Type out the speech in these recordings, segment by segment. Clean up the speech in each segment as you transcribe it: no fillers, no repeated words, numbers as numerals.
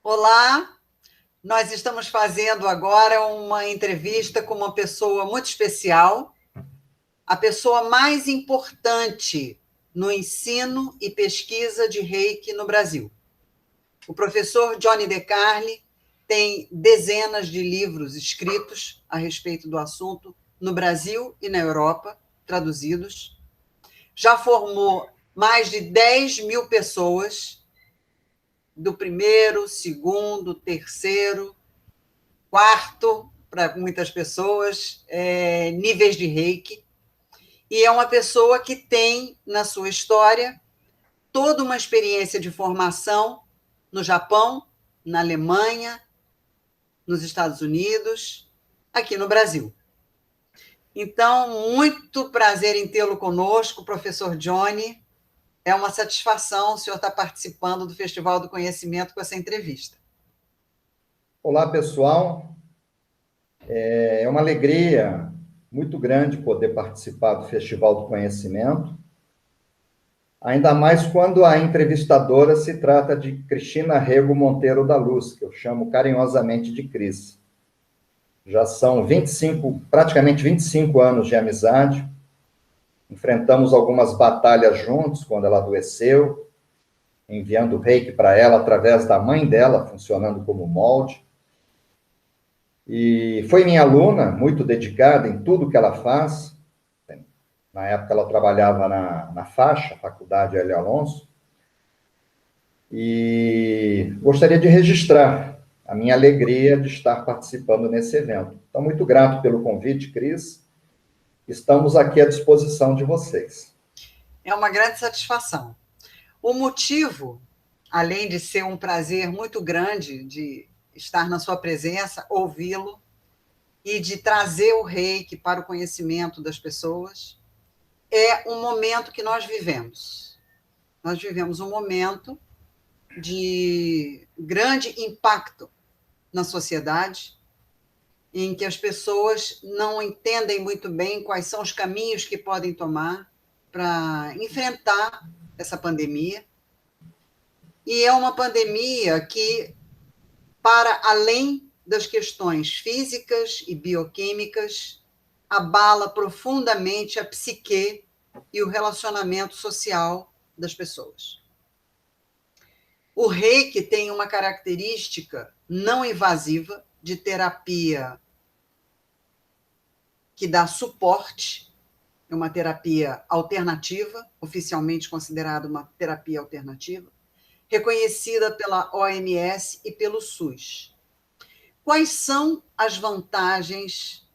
Olá, nós estamos fazendo agora uma entrevista com uma pessoa muito especial, a pessoa mais importante no ensino e pesquisa de Reiki no Brasil. O professor Johnny DeCarli tem dezenas de livros escritos a respeito do assunto no Brasil e na Europa, traduzidos. Já formou mais de 10 mil pessoas, do primeiro, segundo, terceiro, quarto, para muitas pessoas, níveis de Reiki. E é uma pessoa que tem, na sua história, toda uma experiência de formação no Japão, na Alemanha, nos Estados Unidos, aqui no Brasil. Então, muito prazer em tê-lo conosco, professor Johnny. É uma satisfação o senhor estar participando do Festival do Conhecimento com essa entrevista. Olá, pessoal. É uma alegria muito grande poder participar do Festival do Conhecimento, ainda mais quando a entrevistadora se trata de Cristina Rego Monteiro da Luz, que eu chamo carinhosamente de Cris. Já são praticamente 25 anos de amizade. Enfrentamos algumas batalhas juntos quando ela adoeceu, enviando reiki para ela através da mãe dela, funcionando como molde. E foi minha aluna, muito dedicada em tudo que ela faz. Na época ela trabalhava na Faixa, Faculdade Hélio Alonso. E gostaria de registrar a minha alegria de estar participando nesse evento. Então, muito grato pelo convite, Cris. Estamos aqui à disposição de vocês. É uma grande satisfação. O motivo, além de ser um prazer muito grande de estar na sua presença, ouvi-lo, e de trazer o Reiki para o conhecimento das pessoas, é um momento que nós vivemos. Nós vivemos um momento de grande impacto na sociedade, em que as pessoas não entendem muito bem quais são os caminhos que podem tomar para enfrentar essa pandemia. E é uma pandemia que, para além das questões físicas e bioquímicas, abala profundamente a psique e o relacionamento social das pessoas. O Reiki tem uma característica não invasiva de terapia que dá suporte, é uma terapia alternativa, oficialmente considerada uma terapia alternativa, reconhecida pela OMS e pelo SUS. Quais são as vantagens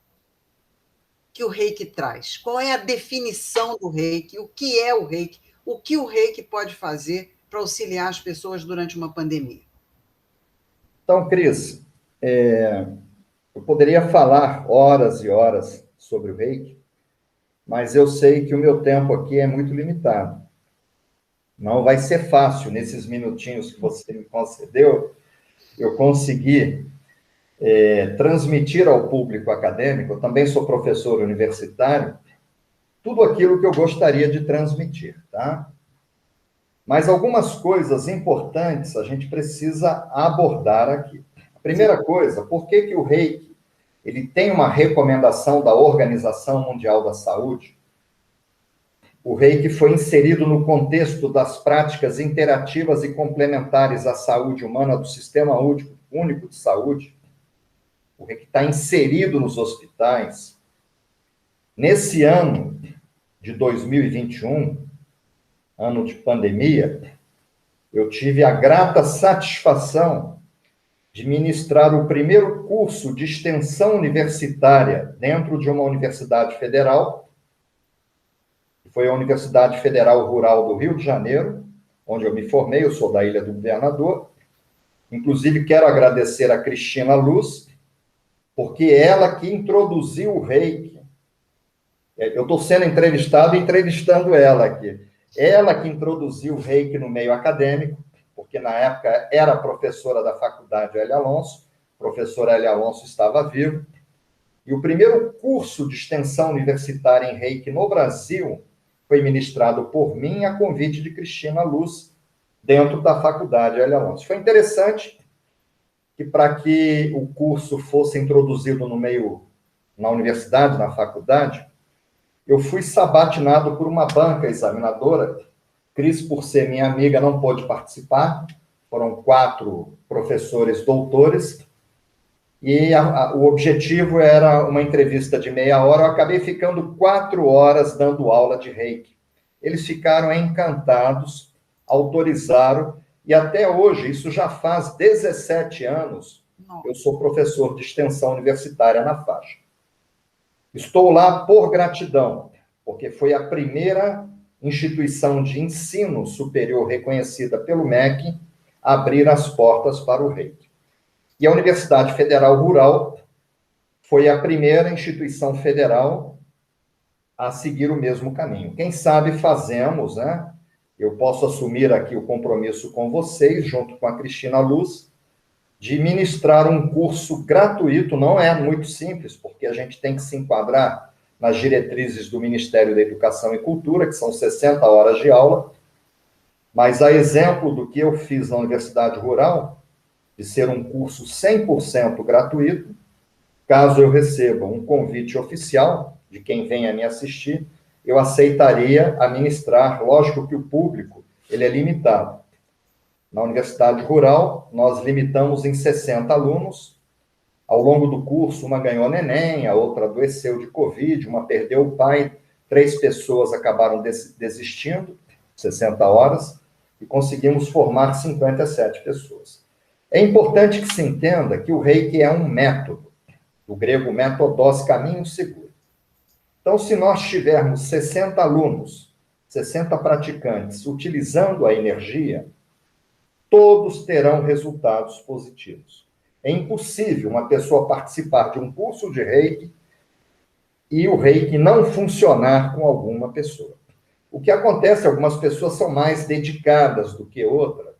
que o Reiki traz? Qual é a definição do Reiki? O que é o Reiki? O que o Reiki pode fazer para auxiliar as pessoas durante uma pandemia? Então, Cris, eu poderia falar horas e horas sobre o Reiki, mas eu sei que o meu tempo aqui é muito limitado. Não vai ser fácil, nesses minutinhos que você me concedeu, eu conseguir transmitir ao público acadêmico, eu também sou professor universitário, tudo aquilo que eu gostaria de transmitir, tá? Mas algumas coisas importantes a gente precisa abordar aqui. A primeira coisa, por que o Reiki ele tem uma recomendação da Organização Mundial da Saúde? O Reiki foi inserido no contexto das práticas interativas e complementares à saúde humana do Sistema Único de Saúde. O Reiki está inserido nos hospitais. Nesse ano de 2021, ano de pandemia, eu tive a grata satisfação de ministrar o primeiro curso de extensão universitária dentro de uma universidade federal, que foi a Universidade Federal Rural do Rio de Janeiro, onde eu me formei, eu sou da Ilha do Governador. Inclusive, quero agradecer a Cristina Luz, porque ela que introduziu o Reiki. Eu estou sendo entrevistado e entrevistando ela aqui. Ela que introduziu o Reiki no meio acadêmico, porque na época era professora da Faculdade Hélio Alonso, o professor Hélio Alonso estava vivo, e o primeiro curso de extensão universitária em Reiki no Brasil foi ministrado por mim a convite de Cristina Luz, dentro da Faculdade Hélio Alonso. Foi interessante que, para que o curso fosse introduzido na universidade, na faculdade, eu fui sabatinado por uma banca examinadora. Cris, por ser minha amiga, não pôde participar. Foram 4 professores doutores. E o objetivo era uma entrevista de meia hora. Eu acabei ficando 4 horas dando aula de Reiki. Eles ficaram encantados, autorizaram, e até hoje, isso já faz 17 anos, eu sou professor de extensão universitária na faixa. Estou lá por gratidão, porque foi a primeira instituição de ensino superior reconhecida pelo MEC a abrir as portas para o Reiki. E a Universidade Federal Rural foi a primeira instituição federal a seguir o mesmo caminho. Quem sabe fazemos, né? Eu posso assumir aqui o compromisso com vocês, junto com a Cristina Luz, de ministrar um curso gratuito. Não é muito simples, porque a gente tem que se enquadrar nas diretrizes do Ministério da Educação e Cultura, que são 60 horas de aula, mas a exemplo do que eu fiz na Universidade Rural, de ser um curso 100% gratuito, caso eu receba um convite oficial de quem venha me assistir, eu aceitaria administrar. Lógico que o público ele é limitado. Na Universidade Rural, nós limitamos em 60 alunos. Ao longo do curso, uma ganhou neném, a outra adoeceu de Covid, uma perdeu o pai, 3 pessoas acabaram desistindo, 60 horas, e conseguimos formar 57 pessoas. É importante que se entenda que o Reiki é um método, do grego metodós, caminho seguro. Então, se nós tivermos 60 alunos, 60 praticantes, utilizando a energia, todos terão resultados positivos. É impossível uma pessoa participar de um curso de Reiki e o Reiki não funcionar com alguma pessoa. O que acontece, algumas pessoas são mais dedicadas do que outras,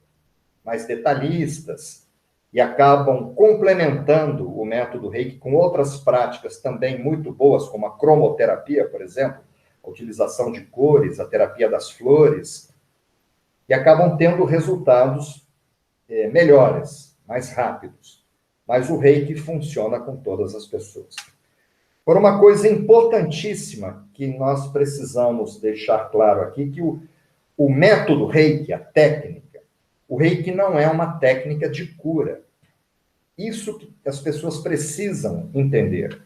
mais detalhistas, e acabam complementando o método Reiki com outras práticas também muito boas, como a cromoterapia, por exemplo, a utilização de cores, a terapia das flores, e acabam tendo resultados melhores, mais rápidos. Mas o Reiki funciona com todas as pessoas. Por uma coisa importantíssima que nós precisamos deixar claro aqui, que o método Reiki, a técnica, o Reiki não é uma técnica de cura. Isso que as pessoas precisam entender.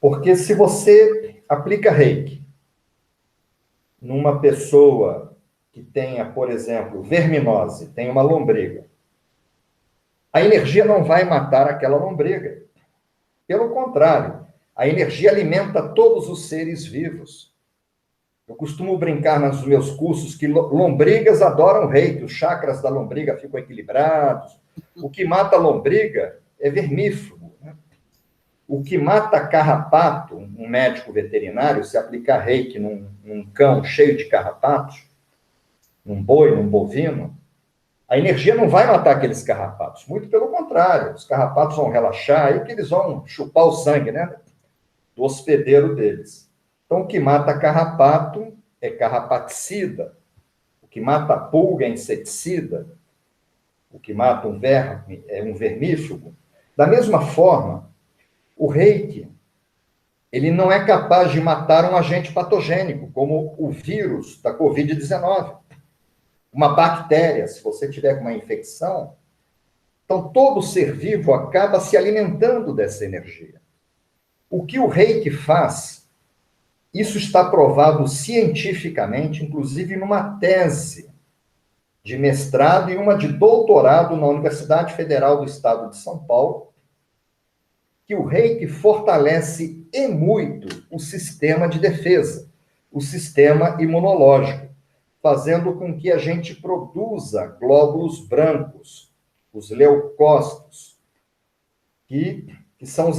Porque se você aplica Reiki numa pessoa que tenha, por exemplo, verminose, tem uma lombriga, a energia não vai matar aquela lombriga. Pelo contrário, a energia alimenta todos os seres vivos. Eu costumo brincar nos meus cursos que lombrigas adoram Reiki, os chakras da lombriga ficam equilibrados. O que mata a lombriga é vermífugo, né? O que mata carrapato, um médico veterinário, se aplicar Reiki num cão cheio de carrapatos, num boi, num bovino, a energia não vai matar aqueles carrapatos. Muito pelo contrário, os carrapatos vão relaxar, aí que eles vão chupar o sangue, né, do hospedeiro deles. Então, o que mata carrapato é carrapaticida. O que mata pulga é inseticida. O que mata um verme é um vermífugo. Da mesma forma, o Reiki, ele não é capaz de matar um agente patogênico, como o vírus da Covid-19. Uma bactéria, se você tiver uma infecção, então todo ser vivo acaba se alimentando dessa energia. O que o Reiki faz, isso está provado cientificamente, inclusive numa tese de mestrado e uma de doutorado na Universidade Federal do Estado de São Paulo, que o Reiki fortalece e muito o sistema de defesa, o sistema imunológico, fazendo com que a gente produza glóbulos brancos, os leucócitos, que são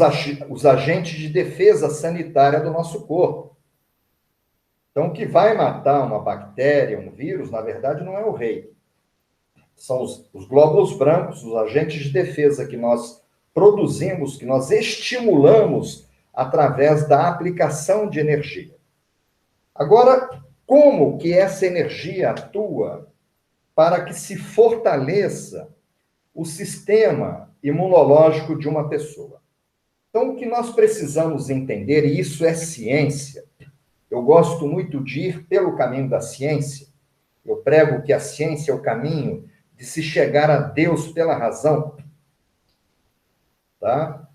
os agentes de defesa sanitária do nosso corpo. Então, o que vai matar uma bactéria, um vírus, na verdade, não é o Reiki. São os glóbulos brancos, os agentes de defesa que nós produzimos, que nós estimulamos através da aplicação de energia. Agora, como que essa energia atua para que se fortaleça o sistema imunológico de uma pessoa? Então, o que nós precisamos entender, e isso é ciência, eu gosto muito de ir pelo caminho da ciência, eu prego que a ciência é o caminho de se chegar a Deus pela razão, tá?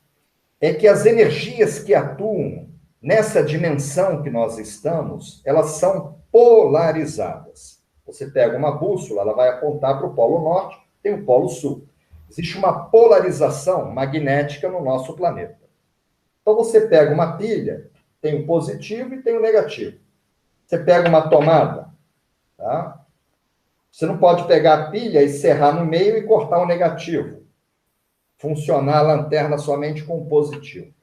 É que as energias que atuam nessa dimensão que nós estamos, elas são polarizadas. Você pega uma bússola, ela vai apontar para o polo norte, tem o polo sul. Existe uma polarização magnética no nosso planeta. Então, você pega uma pilha, tem o positivo e tem o negativo. Você pega uma tomada, tá? Você não pode pegar a pilha e serrar no meio e cortar o negativo. Funcionar a lanterna somente com o positivo.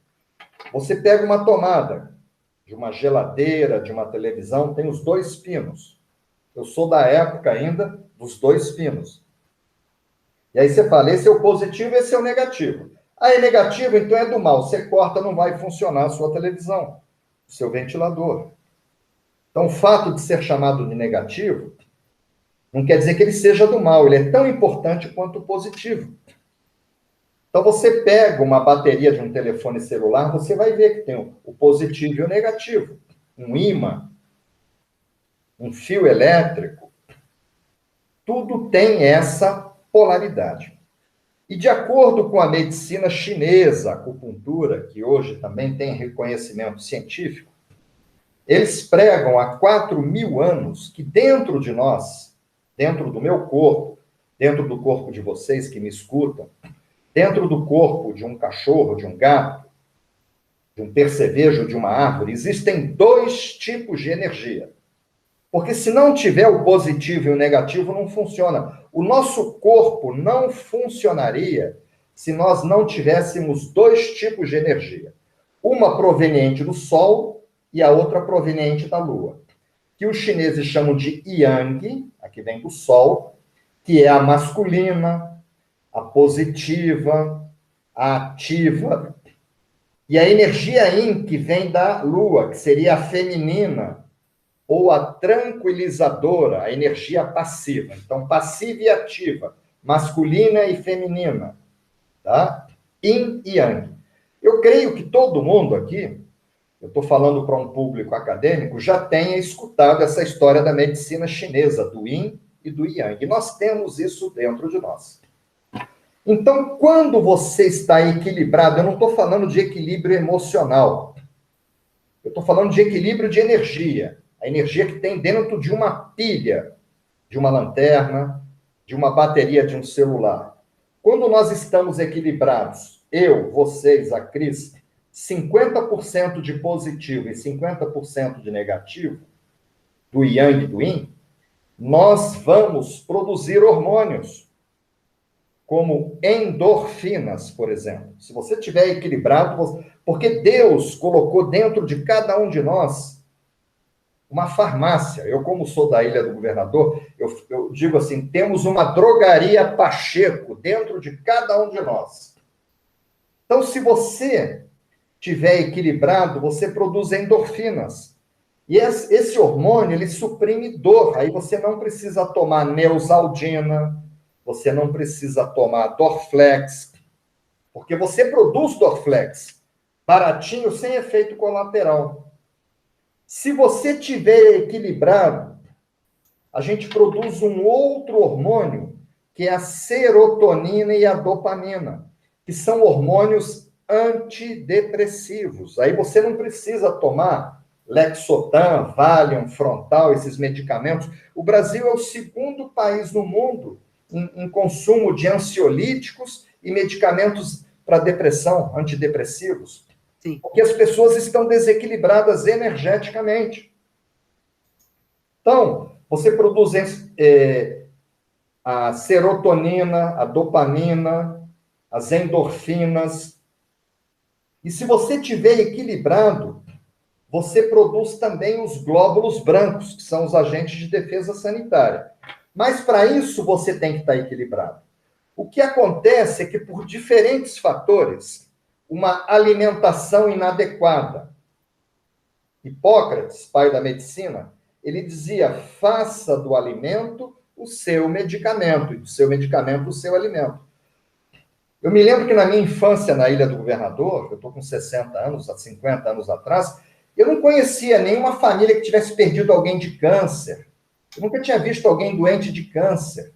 Você pega uma tomada de uma geladeira, de uma televisão, tem os dois pinos. Eu sou da época ainda dos dois pinos. E aí você fala, esse é o positivo, esse é o negativo. Ah, é negativo, então é do mal. Você corta, não vai funcionar a sua televisão, o seu ventilador. Então, o fato de ser chamado de negativo não quer dizer que ele seja do mal. Ele é tão importante quanto o positivo. Então, você pega uma bateria de um telefone celular, você vai ver que tem o positivo e o negativo. Um ímã, um fio elétrico. Tudo tem essa polaridade. E de acordo com a medicina chinesa, a acupuntura, que hoje também tem reconhecimento científico, eles pregam há 4.000 anos que dentro de nós, dentro do meu corpo, dentro do corpo de vocês que me escutam, dentro do corpo de um cachorro, de um gato, de um percevejo, de uma árvore, existem dois tipos de energia. Porque se não tiver o positivo e o negativo, não funciona. O nosso corpo não funcionaria se nós não tivéssemos dois tipos de energia. Uma proveniente do Sol e a outra proveniente da Lua. Que os chineses chamam de Yang, aqui vem do Sol, que é a masculina, a positiva, a ativa. E a energia Yin, que vem da Lua, que seria a feminina, ou a tranquilizadora, a energia passiva. Então, passiva e ativa, masculina e feminina, tá? Yin e Yang. Eu creio que todo mundo aqui, eu estou falando para um público acadêmico, já tenha escutado essa história da medicina chinesa, do Yin e do Yang. E nós temos isso dentro de nós. Então, quando você está equilibrado, eu não estou falando de equilíbrio emocional, eu estou falando de equilíbrio de energia. A energia que tem dentro de uma pilha, de uma lanterna, de uma bateria de um celular. Quando nós estamos equilibrados, eu, vocês, a Cris, 50% de positivo e 50% de negativo, do Yang e do Yin, nós vamos produzir hormônios, como endorfinas, por exemplo. Se você estiver equilibrado, porque Deus colocou dentro de cada um de nós uma farmácia. Eu, como sou da Ilha do Governador, eu digo assim, temos uma drogaria Pacheco dentro de cada um de nós. Então, se você estiver equilibrado, você produz endorfinas. E esse hormônio, ele suprime dor. Aí você não precisa tomar Neosaldina, você não precisa tomar Dorflex, porque você produz Dorflex baratinho, sem efeito colateral. Se você tiver equilibrado, a gente produz um outro hormônio, que é a serotonina e a dopamina, que são hormônios antidepressivos. Aí você não precisa tomar Lexotan, Valium, Frontal, esses medicamentos. O Brasil é o segundo país no mundo em consumo de ansiolíticos e medicamentos para depressão, antidepressivos. Sim. Porque as pessoas estão desequilibradas energeticamente. Então, você produz a serotonina, a dopamina, as endorfinas. E se você tiver equilibrado, você produz também os glóbulos brancos, que são os agentes de defesa sanitária. Mas para isso você tem que estar equilibrado. O que acontece é que por diferentes fatores, uma alimentação inadequada Hipócrates, pai da medicina, ele dizia: faça do alimento o seu medicamento, e do seu medicamento o seu alimento. Eu me lembro que na minha infância, na Ilha do Governador, eu estou com 60 anos, há 50 anos atrás, eu não conhecia nenhuma família que tivesse perdido alguém de câncer. Eu nunca tinha visto alguém doente de câncer.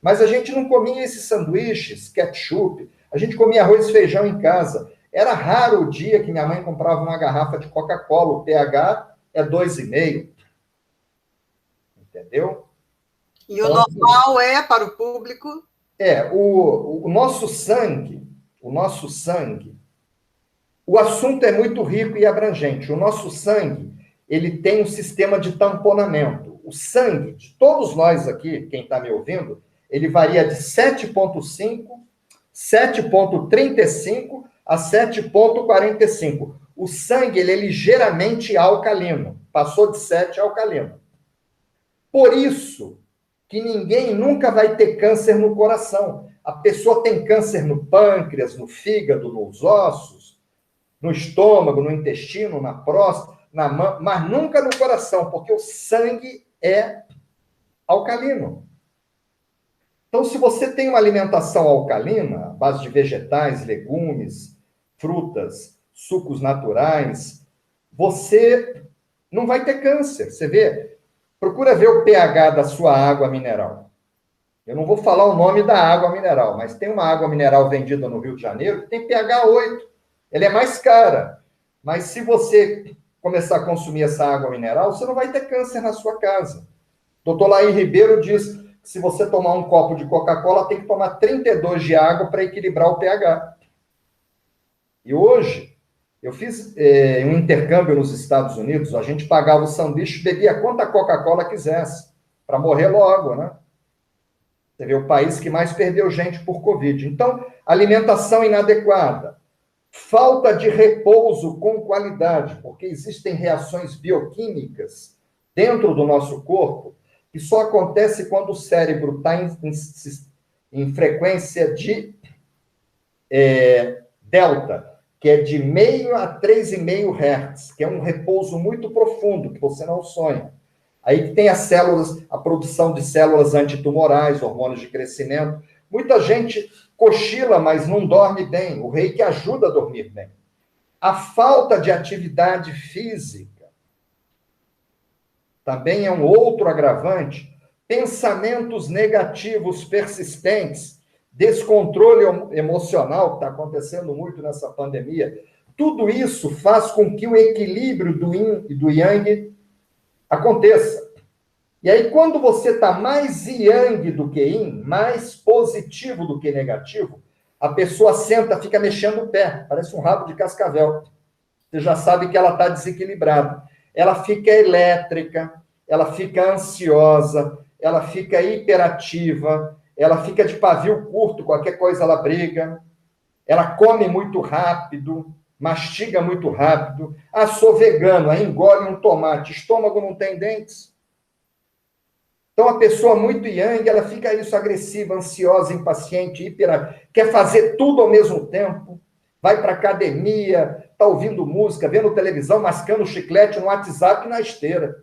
Mas a gente não comia esses sanduíches, ketchup, a gente comia arroz e feijão em casa. Era raro o dia que minha mãe comprava uma garrafa de Coca-Cola, o pH é 2,5. Entendeu? E o normal é para o público? O nosso sangue, o assunto é muito rico e abrangente. O nosso sangue, ele tem um sistema de tamponamento. O sangue de todos nós aqui, quem está me ouvindo, ele varia de 7,5, 7,35 a 7,45. O sangue, ele é ligeiramente alcalino. Passou de 7 é alcalino. Por isso que ninguém nunca vai ter câncer no coração. A pessoa tem câncer no pâncreas, no fígado, nos ossos, no estômago, no intestino, na próstata, na mão, mas nunca no coração, porque o sangue é alcalino. Então, se você tem uma alimentação alcalina, à base de vegetais, legumes, frutas, sucos naturais, você não vai ter câncer. Você vê? Procura ver o pH da sua água mineral. Eu não vou falar o nome da água mineral, mas tem uma água mineral vendida no Rio de Janeiro que tem pH 8. Ela é mais cara. Mas se você começar a consumir essa água mineral, você não vai ter câncer na sua casa. O Dr. Laí Ribeiro diz que se você tomar um copo de Coca-Cola, tem que tomar 32 de água para equilibrar o pH. E hoje, eu fiz um intercâmbio nos Estados Unidos, a gente pagava o sanduíche, bebia quanta Coca-Cola quisesse, para morrer logo, né? Você vê o país que mais perdeu gente por Covid. Então, alimentação inadequada, falta de repouso com qualidade, porque existem reações bioquímicas dentro do nosso corpo que só acontece quando o cérebro está em frequência de delta, que é de 0,5 a 3,5 Hz, que é um repouso muito profundo, que você não sonha. Aí que tem as células, a produção de células antitumorais, hormônios de crescimento. Muita gente cochila, mas não dorme bem. O reiki ajuda a dormir bem. A falta de atividade física também é um outro agravante. Pensamentos negativos persistentes, descontrole emocional, que está acontecendo muito nessa pandemia, tudo isso faz com que o equilíbrio do yin e do yang aconteça. E aí, quando você está mais yang do que yin, mais positivo do que negativo, a pessoa senta, fica mexendo o pé, parece um rabo de cascavel. Você já sabe que ela está desequilibrada. Ela fica elétrica, ela fica ansiosa, ela fica hiperativa, ela fica de pavio curto, qualquer coisa ela briga, ela come muito rápido, mastiga muito rápido. Ah, sou vegano, aí engole um tomate, estômago não tem dentes. Então, a pessoa muito yang, ela fica isso, agressiva, ansiosa, impaciente, quer fazer tudo ao mesmo tempo, vai para academia, está ouvindo música, vendo televisão, mascando chiclete no WhatsApp e na esteira.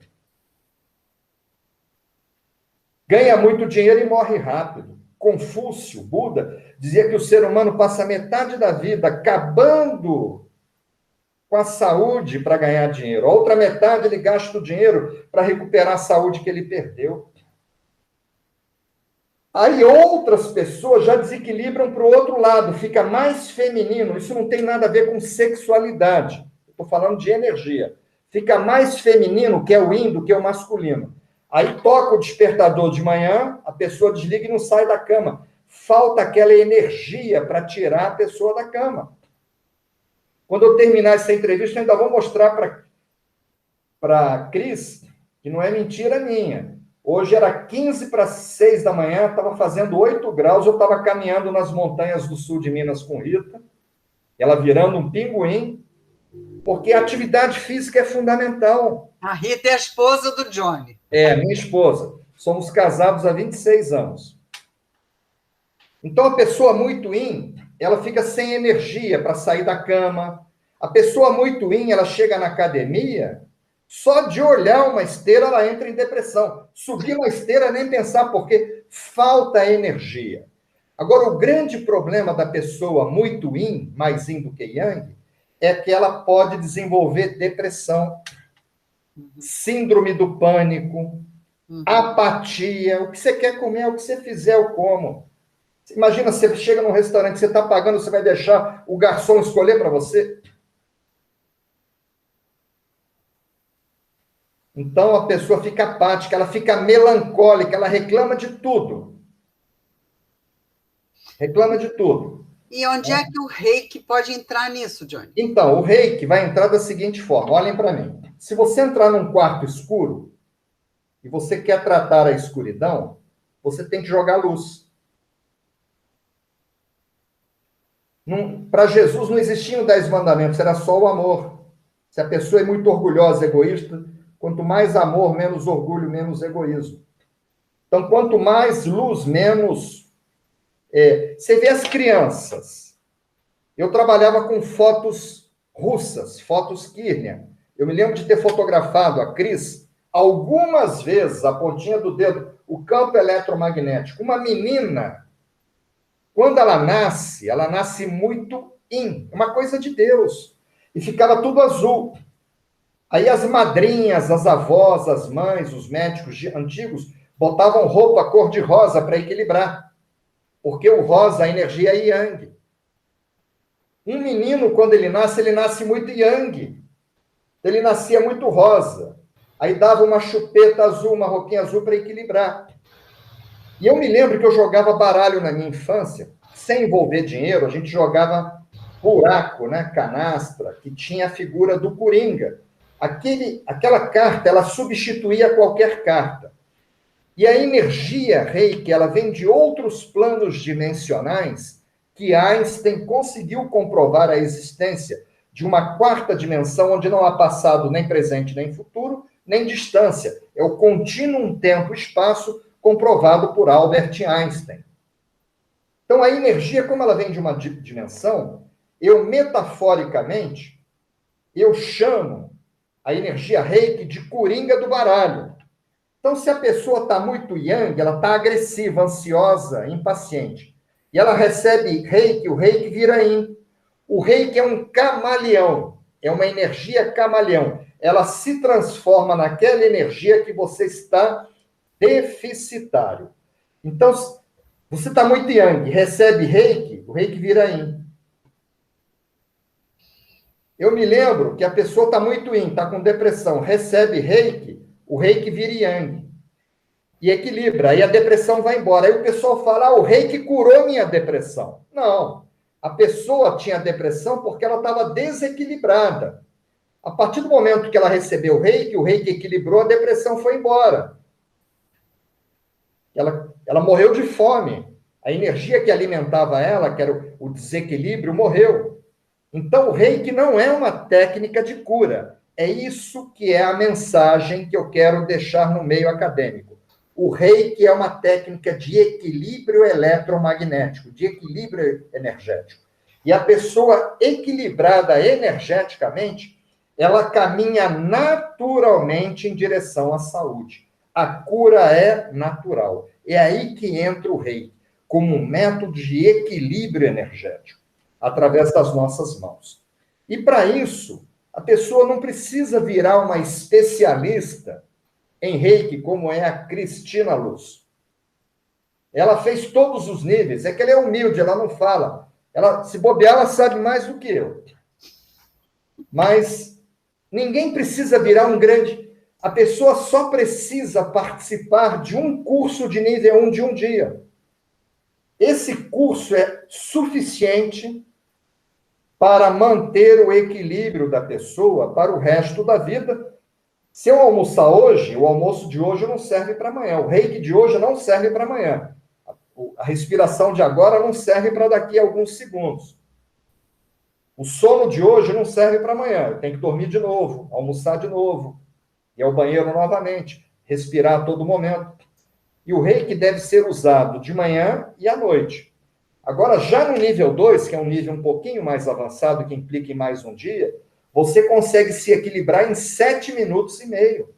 Ganha muito dinheiro e morre rápido. Confúcio, Buda, dizia que o ser humano passa metade da vida acabando com a saúde para ganhar dinheiro. A outra metade ele gasta o dinheiro para recuperar a saúde que ele perdeu. Aí outras pessoas já desequilibram para o outro lado, fica mais feminino. Isso não tem nada a ver com sexualidade. Estou falando de energia. Fica mais feminino, que é o yin, do que o masculino. Aí toca o despertador de manhã, a pessoa desliga e não sai da cama. Falta aquela energia para tirar a pessoa da cama. Quando eu terminar essa entrevista, eu ainda vou mostrar para a Cris, que não é mentira minha. Hoje era 15 para 6 da manhã, estava fazendo 8 graus, eu estava caminhando nas montanhas do sul de Minas com Rita, ela virando um pinguim, porque a atividade física é fundamental. A Rita é a esposa do Johnny. É, minha esposa. Somos casados há 26 anos. Então, a pessoa muito yin, ela fica sem energia para sair da cama. A pessoa muito yin, ela chega na academia, Só de olhar uma esteira, ela entra em depressão. Subir uma esteira, nem pensar, porque falta energia. Agora, o grande problema da pessoa muito yin, mais yin do que yang, é que ela pode desenvolver depressão, síndrome do pânico, apatia. O que você quer comer, o que você fizer, eu como. Imagina, você chega num restaurante, você está pagando, você vai deixar o garçom escolher para você? Então, a pessoa fica apática, ela fica melancólica, ela reclama de tudo. Reclama de tudo. E onde é que o reiki pode entrar nisso, Johnny? Então, o reiki vai entrar da seguinte forma, olhem para mim. Se você entrar num quarto escuro e você quer tratar a escuridão, você tem que jogar luz. Para Jesus não existiam 10 mandamentos, era só o amor. Se a pessoa é muito orgulhosa, egoísta, quanto mais amor, menos orgulho, menos egoísmo. Então, quanto mais luz, menos... Você vê as crianças. Eu trabalhava com fotos russas, fotos Kirlian. Eu me lembro de ter fotografado a Cris algumas vezes, a pontinha do dedo, o campo eletromagnético. Uma menina, quando ela nasce muito uma coisa de Deus. E ficava tudo azul. Aí as madrinhas, as avós, as mães, os médicos antigos botavam roupa cor-de-rosa para equilibrar. Porque o rosa, a energia é yang. Um menino, quando ele nasce muito yang. Ele nascia muito rosa. Aí dava uma chupeta azul, uma roupinha azul para equilibrar. E eu me lembro que eu jogava baralho na minha infância, sem envolver dinheiro, a gente jogava buraco, né, canastra, que tinha a figura do Coringa. Aquela carta, ela substituía qualquer carta. E a energia reiki, ela vem de outros planos dimensionais que Einstein conseguiu comprovar a existência de uma quarta dimensão onde não há passado, nem presente, nem futuro, nem distância. É o contínuo tempo-espaço comprovado por Albert Einstein. Então, a energia, como ela vem de uma dimensão, eu, metaforicamente, eu chamo a energia reiki de coringa do baralho. Então, se a pessoa está muito yang, ela está agressiva, ansiosa, impaciente, e ela recebe reiki, o reiki vira yin. O reiki é um camaleão, é uma energia camaleão. Ela se transforma naquela energia que você está deficitário. Então, você está muito yang, recebe reiki, o reiki vira yin. Eu me lembro que a pessoa está muito yin, está com depressão, recebe reiki, o reiki vira yang. E equilibra, aí a depressão vai embora. Aí o pessoal fala, o reiki curou minha depressão. Não, a pessoa tinha depressão porque ela estava desequilibrada. A partir do momento que ela recebeu o reiki equilibrou, a depressão foi embora. Ela morreu de fome. A energia que alimentava ela, que era o desequilíbrio, morreu. Então, o reiki não é uma técnica de cura. É isso que é a mensagem que eu quero deixar no meio acadêmico. O reiki é uma técnica de equilíbrio eletromagnético, de equilíbrio energético. E a pessoa equilibrada energeticamente, ela caminha naturalmente em direção à saúde. A cura é natural. É aí que entra o reiki, como um método de equilíbrio energético, através das nossas mãos. E para isso, a pessoa não precisa virar uma especialista em reiki, como é a Cristina Luz. Ela fez todos os níveis, é que ela é humilde, ela não fala. Ela, se bobear, ela sabe mais do que eu. Mas ninguém precisa virar um grande... A pessoa só precisa participar de um curso de nível 1 de um dia. Esse curso é suficiente para manter o equilíbrio da pessoa para o resto da vida. Se eu almoçar hoje, o almoço de hoje não serve para amanhã. O reiki de hoje não serve para amanhã. A respiração de agora não serve para daqui a alguns segundos. O sono de hoje não serve para amanhã. Eu tenho que dormir de novo, almoçar de novo, ir ao banheiro novamente, respirar a todo momento. E o reiki deve ser usado de manhã e à noite. Agora, já no nível 2, que é um nível um pouquinho mais avançado, que implica em mais um dia, você consegue se equilibrar em 7 minutos e meio.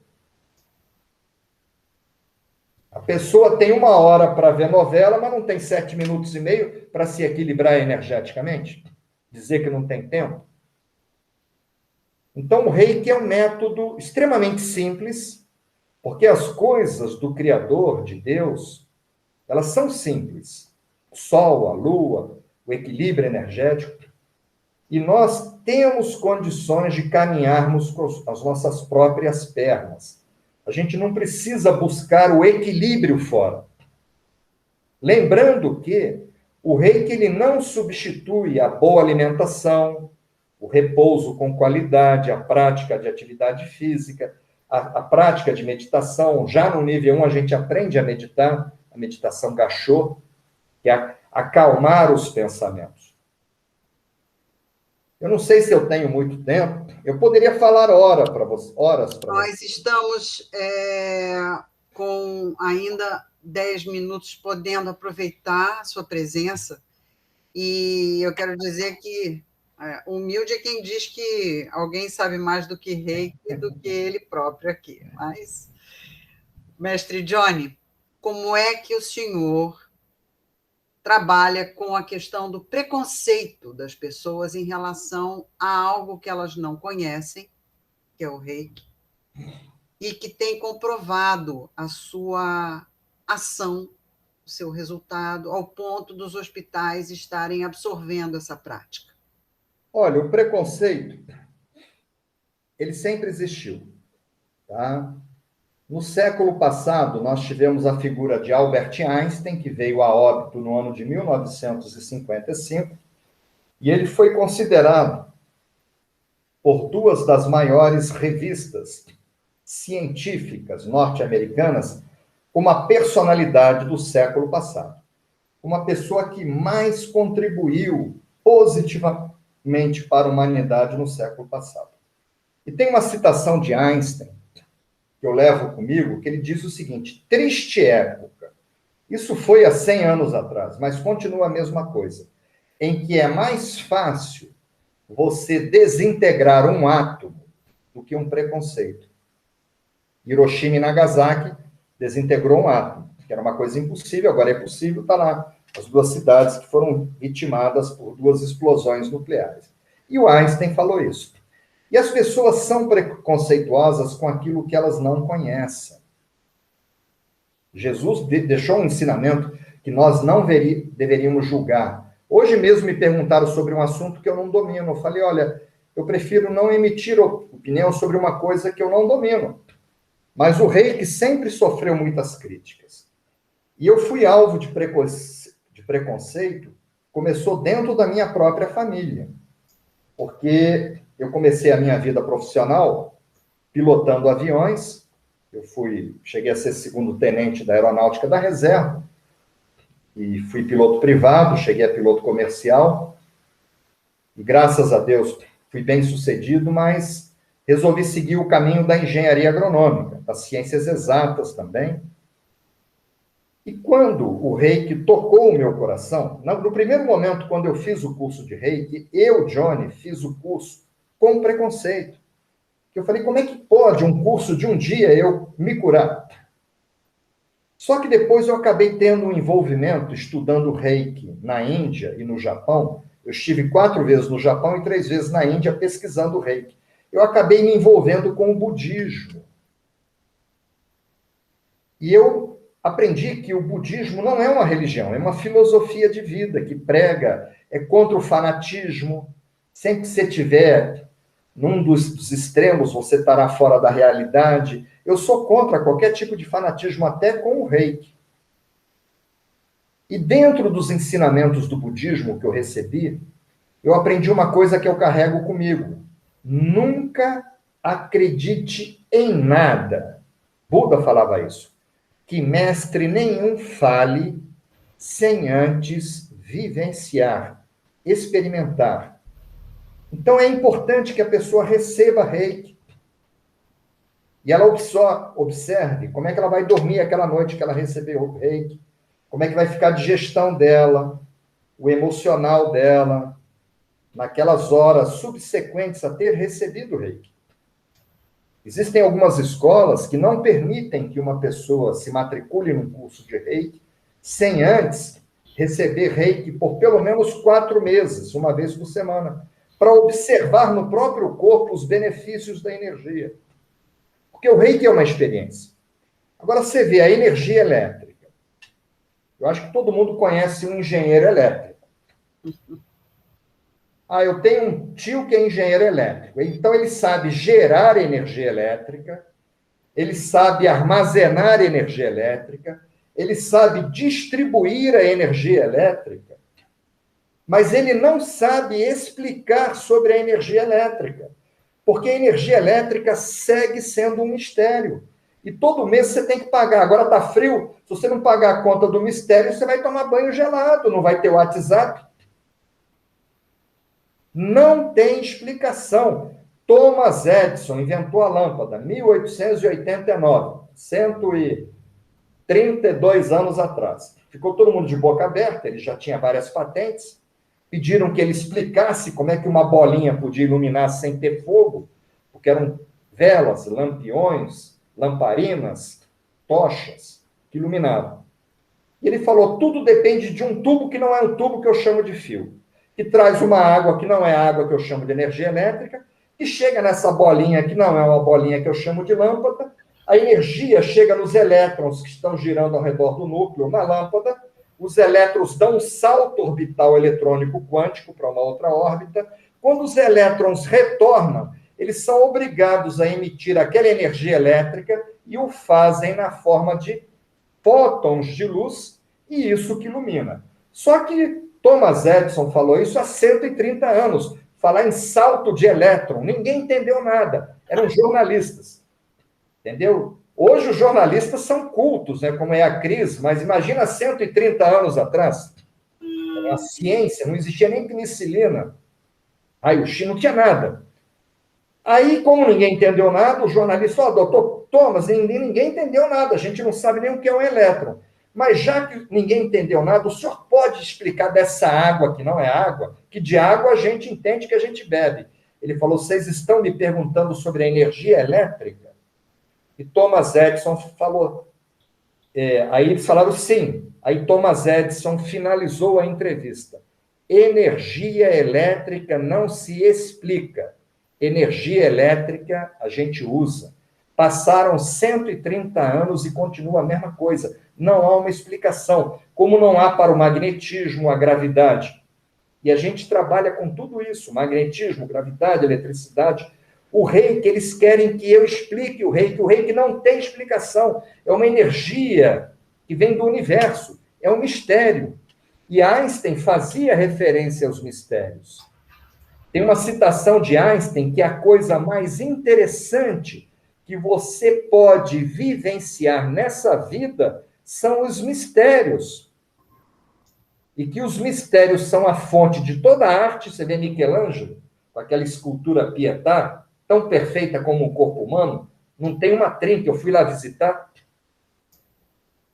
A pessoa tem 1 hora para ver novela, mas não tem 7 minutos e meio para se equilibrar energeticamente? Dizer que não tem tempo? Então, o Reiki é um método extremamente simples, porque as coisas do Criador, de Deus, elas são simples. O Sol, a Lua, o equilíbrio energético. E nós temos condições de caminharmos com as nossas próprias pernas. A gente não precisa buscar o equilíbrio fora. Lembrando que o Reiki ele não substitui a boa alimentação, o repouso com qualidade, a prática de atividade física, a prática de meditação. Já no nível 1, a gente aprende a meditar, a meditação Gachô, que é acalmar os pensamentos. Eu não sei se eu tenho muito tempo, eu poderia falar horas para você. Nós estamos com ainda 10 minutos, podendo aproveitar a sua presença, e eu quero dizer que humilde é quem diz que alguém sabe mais do que Reiki do que ele próprio aqui. Mas, mestre Johnny, como é que o senhor trabalha com a questão do preconceito das pessoas em relação a algo que elas não conhecem, que é o Reiki, e que tem comprovado a sua ação, o seu resultado, ao ponto dos hospitais estarem absorvendo essa prática? Olha, o preconceito, ele sempre existiu, tá? No século passado, nós tivemos a figura de Albert Einstein, que veio a óbito no ano de 1955, e ele foi considerado por 2 das maiores revistas científicas norte-americanas como a personalidade do século passado. Uma pessoa que mais contribuiu positivamente para a humanidade no século passado. E tem uma citação de Einstein, que eu levo comigo, que ele diz o seguinte: triste época, isso foi há 100 anos atrás, mas continua a mesma coisa, em que é mais fácil você desintegrar um átomo do que um preconceito. Hiroshima e Nagasaki desintegrou um átomo, que era uma coisa impossível, agora é possível, está lá, as 2 cidades que foram vitimadas por 2 explosões nucleares. E o Einstein falou isso. E as pessoas são preconceituosas com aquilo que elas não conhecem. Jesus deixou um ensinamento que nós não deveríamos julgar. Hoje mesmo me perguntaram sobre um assunto que eu não domino. Eu falei, olha, eu prefiro não emitir opinião sobre uma coisa que eu não domino. Mas o Reiki sempre sofreu muitas críticas. E eu fui alvo de preconceito, começou dentro da minha própria família. Porque eu comecei a minha vida profissional pilotando aviões. Eu cheguei a ser 2º tenente da Aeronáutica da Reserva, e fui piloto privado, cheguei a piloto comercial, e graças a Deus fui bem sucedido, mas resolvi seguir o caminho da engenharia agronômica, das ciências exatas também. E quando o Reiki tocou o meu coração, no primeiro momento, quando eu fiz o curso de Reiki, eu, Johnny, fiz o curso com preconceito. Eu falei, como é que pode um curso de um dia eu me curar? Só que depois eu acabei tendo um envolvimento estudando Reiki na Índia e no Japão. Eu estive 4 vezes no Japão e 3 vezes na Índia pesquisando Reiki. Eu acabei me envolvendo com o budismo. E eu aprendi que o budismo não é uma religião, é uma filosofia de vida que prega, é contra o fanatismo. Sempre que você tiver num dos extremos, você estará fora da realidade. Eu sou contra qualquer tipo de fanatismo, até com o Reiki. E dentro dos ensinamentos do budismo que eu recebi, eu aprendi uma coisa que eu carrego comigo. Nunca acredite em nada. Buda falava isso. Que mestre nenhum fale sem antes vivenciar, experimentar. Então, é importante que a pessoa receba Reiki. E ela só observe como é que ela vai dormir aquela noite que ela recebeu o Reiki, como é que vai ficar a digestão dela, o emocional dela, naquelas horas subsequentes a ter recebido o reiki. Existem algumas escolas que não permitem que uma pessoa se matricule num curso de reiki sem antes receber reiki por pelo menos 4 meses, uma vez por semana, para observar no próprio corpo os benefícios da energia. Porque o reiki é uma experiência. Agora você vê a energia elétrica. Eu acho que todo mundo conhece um engenheiro elétrico. Eu tenho um tio que é engenheiro elétrico. Então, ele sabe gerar energia elétrica, ele sabe armazenar energia elétrica, ele sabe distribuir a energia elétrica, mas ele não sabe explicar sobre a energia elétrica, porque a energia elétrica segue sendo um mistério. E todo mês você tem que pagar. Agora está frio, se você não pagar a conta do mistério, você vai tomar banho gelado, não vai ter WhatsApp. Não tem explicação. Thomas Edison inventou a lâmpada em 1889, 132 anos atrás. Ficou todo mundo de boca aberta, ele já tinha várias patentes. Pediram que ele explicasse como é que uma bolinha podia iluminar sem ter fogo, porque eram velas, lampiões, lamparinas, tochas que iluminavam. E ele falou, tudo depende de um tubo que não é um tubo que eu chamo de fio, que traz uma água que não é água que eu chamo de energia elétrica, que chega nessa bolinha que não é uma bolinha que eu chamo de lâmpada, a energia chega nos elétrons que estão girando ao redor do núcleo na lâmpada, os elétrons dão um salto orbital eletrônico quântico para uma outra órbita, quando os elétrons retornam, eles são obrigados a emitir aquela energia elétrica e o fazem na forma de fótons de luz, e isso que ilumina. Só que Thomas Edison falou isso há 130 anos, falar em salto de elétron, ninguém entendeu nada, eram jornalistas, entendeu? Hoje os jornalistas são cultos, né, como é a Cris, mas imagina 130 anos atrás, a ciência, não existia nem penicilina, raio-x, não tinha nada. Aí, como ninguém entendeu nada, o jornalista falou, doutor Thomas, ninguém entendeu nada, a gente não sabe nem o que é um elétron. Mas já que ninguém entendeu nada, o senhor pode explicar dessa água que não é água, que de água a gente entende que a gente bebe. Ele falou, vocês estão me perguntando sobre a energia elétrica? E Thomas Edison falou, aí eles falaram sim. Aí Thomas Edison finalizou a entrevista. Energia elétrica não se explica. Energia elétrica a gente usa. Passaram 130 anos e continua a mesma coisa. Não há uma explicação, como não há para o magnetismo, a gravidade. E a gente trabalha com tudo isso, magnetismo, gravidade, eletricidade. O reiki, eles querem que eu explique o reiki não tem explicação. É uma energia que vem do universo, é um mistério. E Einstein fazia referência aos mistérios. Tem uma citação de Einstein que é a coisa mais interessante que você pode vivenciar nessa vida são os mistérios. E que os mistérios são a fonte de toda a arte. Você vê Michelangelo, com aquela escultura Pietà, tão perfeita como o corpo humano, não tem uma trinca, eu fui lá visitar,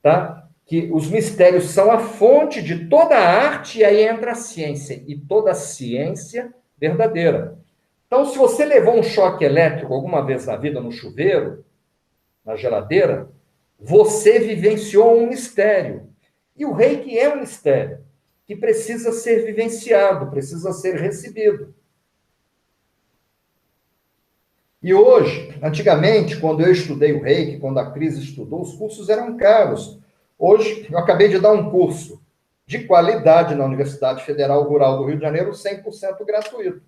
tá? Que os mistérios são a fonte de toda a arte, e aí entra a ciência, e toda a ciência verdadeira. Então, se você levou um choque elétrico alguma vez na vida, no chuveiro, na geladeira, você vivenciou um mistério. E o reiki é um mistério que precisa ser vivenciado, precisa ser recebido. E hoje, antigamente, quando eu estudei o reiki, quando a Cris estudou, os cursos eram caros. Hoje, eu acabei de dar um curso de qualidade na Universidade Federal Rural do Rio de Janeiro, 100% gratuito.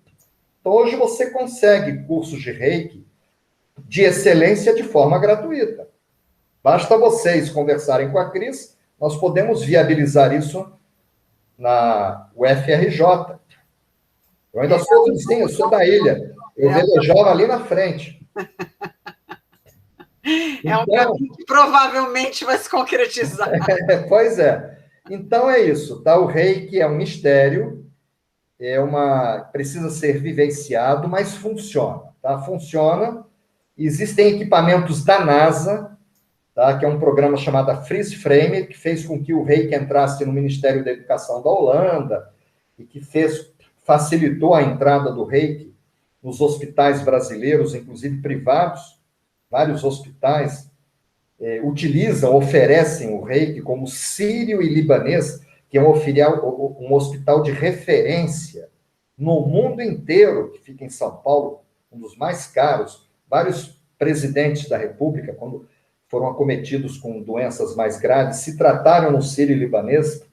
Então, hoje você consegue cursos de reiki de excelência de forma gratuita. Basta vocês conversarem com a Cris, nós podemos viabilizar isso na UFRJ. Eu ainda sou vizinho, eu sou da ilha. Eu velejava ali na frente. É um caminho que provavelmente vai se concretizar. Pois é. Então é isso, tá? O reiki é um mistério, precisa ser vivenciado, mas funciona, tá? Funciona. Existem equipamentos da NASA, tá? Que é um programa chamado Freeze Frame, que fez com que o reiki entrasse no Ministério da Educação da Holanda, e que facilitou a entrada do reiki nos hospitais brasileiros, inclusive privados. Vários hospitais utilizam, oferecem o reiki como sírio e libanês, que é um hospital de referência no mundo inteiro, que fica em São Paulo, um dos mais caros. Vários presidentes da República, quando foram acometidos com doenças mais graves, se trataram no sírio libanês,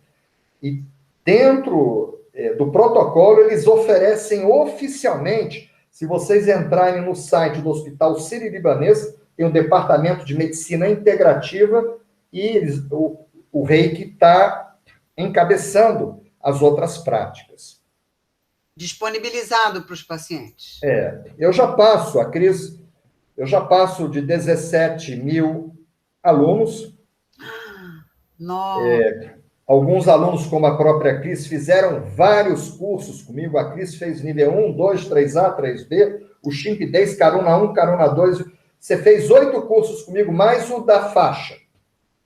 e dentro do protocolo eles oferecem oficialmente, se vocês entrarem no site do Hospital Sírio-Libanês, tem um departamento de medicina integrativa e o reiki está encabeçando as outras práticas. Disponibilizado para os pacientes. Eu já passo, a Cris, de 17 mil alunos. Nossa. Alguns alunos, como a própria Cris, fizeram vários cursos comigo. A Cris fez nível 1, 2, 3A, 3B, o Chimpidez, Karuna 1, Karuna 2. Você fez 8 cursos comigo, mais o da faixa.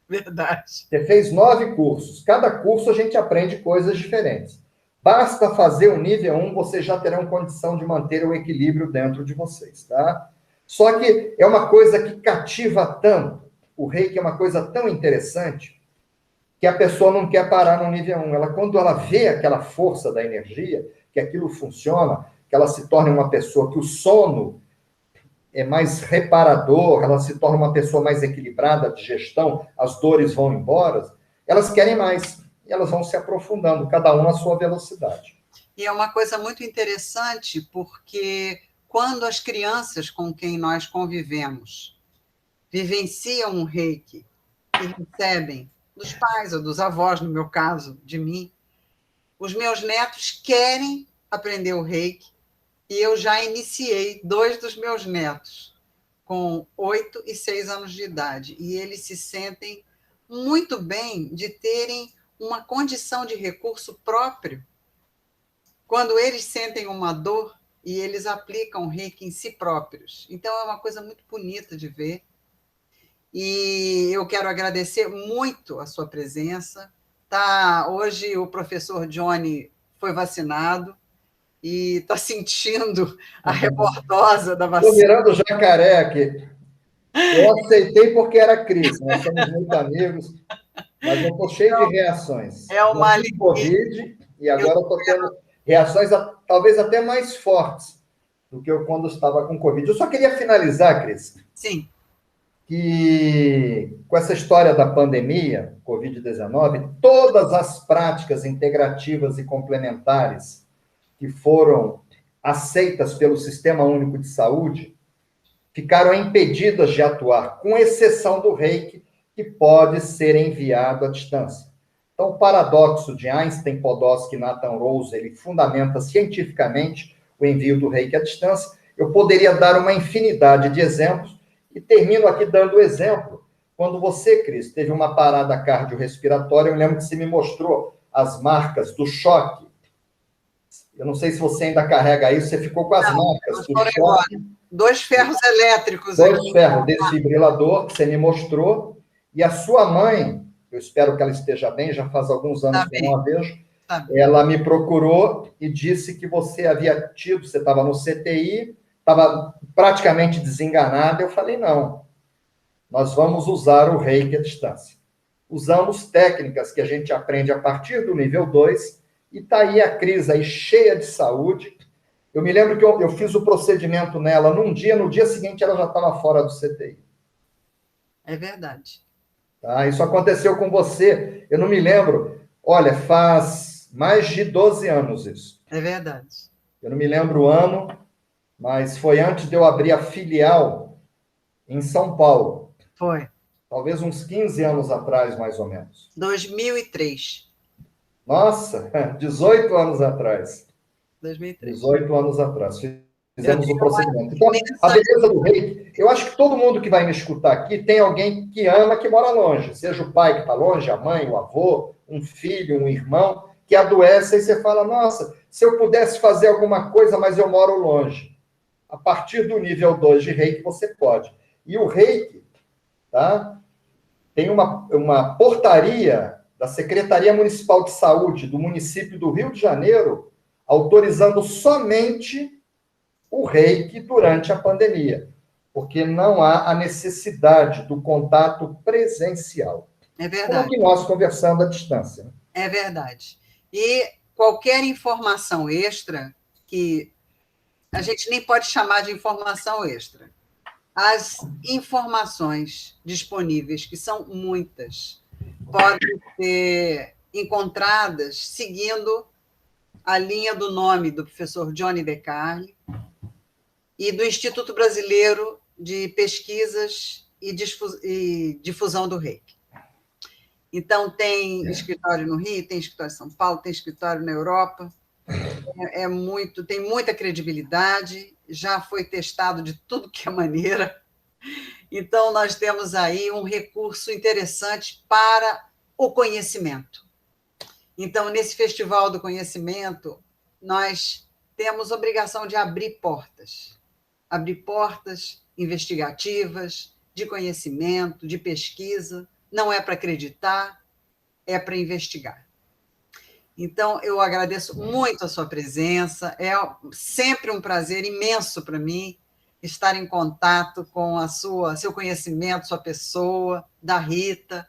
Verdade. Você fez 9 cursos. Cada curso a gente aprende coisas diferentes. Basta fazer o nível 1, vocês já terão condição de manter o equilíbrio dentro de vocês, tá? Só que é uma coisa que cativa tanto. O reiki é uma coisa tão interessante que a pessoa não quer parar no nível 1. Quando ela vê aquela força da energia, que aquilo funciona, que ela se torna uma pessoa, que o sono é mais reparador, ela se torna uma pessoa mais equilibrada de gestão, as dores vão embora, elas querem mais. E elas vão se aprofundando, cada um na sua velocidade. E é uma coisa muito interessante, porque quando as crianças com quem nós convivemos vivenciam um reiki e recebem dos pais ou dos avós, no meu caso, de mim, os meus netos querem aprender o reiki e eu já iniciei 2 dos meus netos com 8 e 6 anos de idade e eles se sentem muito bem de terem uma condição de recurso próprio. Quando eles sentem uma dor e eles aplicam reiki em si próprios. Então, é uma coisa muito bonita de ver. E eu quero agradecer muito a sua presença. Hoje o professor Johnny foi vacinado e está sentindo a rebordosa da vacina. Estou virando jacaré aqui. Eu aceitei porque era Cris, nós somos muito amigos, mas eu estou cheio de reações. É uma alegria. Covid, e agora eu estou tendo reações talvez até mais fortes do que eu quando estava com Covid. Eu só queria finalizar, Cris. Sim. Que com essa história da pandemia, Covid-19, todas as práticas integrativas e complementares que foram aceitas pelo Sistema Único de Saúde ficaram impedidas de atuar, com exceção do reiki, que pode ser enviado à distância. Então, o paradoxo de Einstein, Podolsky e Nathan Rose, ele fundamenta cientificamente o envio do reiki à distância. Eu poderia dar uma infinidade de exemplos, e termino aqui dando o exemplo. Quando você, Cris, teve uma parada cardiorrespiratória, eu lembro que você me mostrou as marcas do choque. Eu não sei se você ainda carrega isso, você ficou com as marcas do choque. 2 ferros elétricos. 2 ferros, desfibrilador, que você me mostrou. E a sua mãe, eu espero que ela esteja bem, já faz alguns anos que eu não a vejo, ela me procurou e disse que você havia tido, você estava no CTI, estava praticamente desenganado. Eu falei, não, nós vamos usar o reiki à distância. Usamos técnicas que a gente aprende a partir do nível 2, e está aí a Cris aí cheia de saúde. Eu me lembro que eu fiz o procedimento nela num dia, no dia seguinte ela já estava fora do CTI. É verdade. Tá? Isso aconteceu com você, eu não me lembro, olha, faz mais de 12 anos isso. É verdade. Eu não me lembro o ano, mas foi antes de eu abrir a filial em São Paulo. Foi. Talvez uns 15 anos atrás, mais ou menos. 2003. Nossa, 18 anos atrás. 2003. 18 anos atrás. Fizemos o procedimento. Então, a beleza do reiki, eu acho que todo mundo que vai me escutar aqui tem alguém que ama, que mora longe. Seja o pai que está longe, a mãe, o avô, um filho, um irmão, que adoece, e você fala, nossa, se eu pudesse fazer alguma coisa, mas eu moro longe. A partir do nível 2 de reiki, você pode. E o reiki, tá? Tem uma portaria da Secretaria Municipal de Saúde do município do Rio de Janeiro, autorizando somente o reiki durante a pandemia, porque não há a necessidade do contato presencial. É Como verdade. que nós conversando à distância. É verdade. E qualquer informação extra, que a gente nem pode chamar de informação extra, as informações disponíveis, que são muitas, podem ser encontradas seguindo a linha do nome do professor Johnny DeCarli e do Instituto Brasileiro de Pesquisas e Difusão do Reiki. Então, tem escritório no Rio, tem escritório em São Paulo, tem escritório na Europa, tem muita credibilidade, já foi testado de tudo que é maneira. Então, nós temos aí um recurso interessante para o conhecimento. Então, nesse Festival do Conhecimento, nós temos obrigação de abrir portas investigativas, de conhecimento, de pesquisa. Não é para acreditar, é para investigar. Então, eu agradeço muito a sua presença, é sempre um prazer imenso para mim estar em contato com seu conhecimento, sua pessoa, da Rita.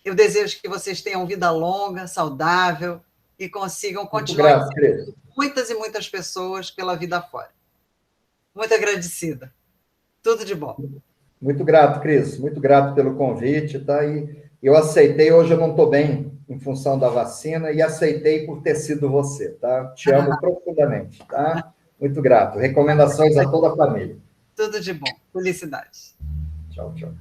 Eu desejo que vocês tenham vida longa, saudável e consigam continuar ensinando muitas e muitas pessoas pela vida fora. Muito agradecida. Tudo de bom. Muito grato, Cris. Muito grato pelo convite, tá? E eu aceitei, hoje eu não estou bem em função da vacina e aceitei por ter sido você, tá? Te amo profundamente, tá? Muito grato. Recomendações a toda a família. Tudo de bom. Felicidades. Tchau, tchau.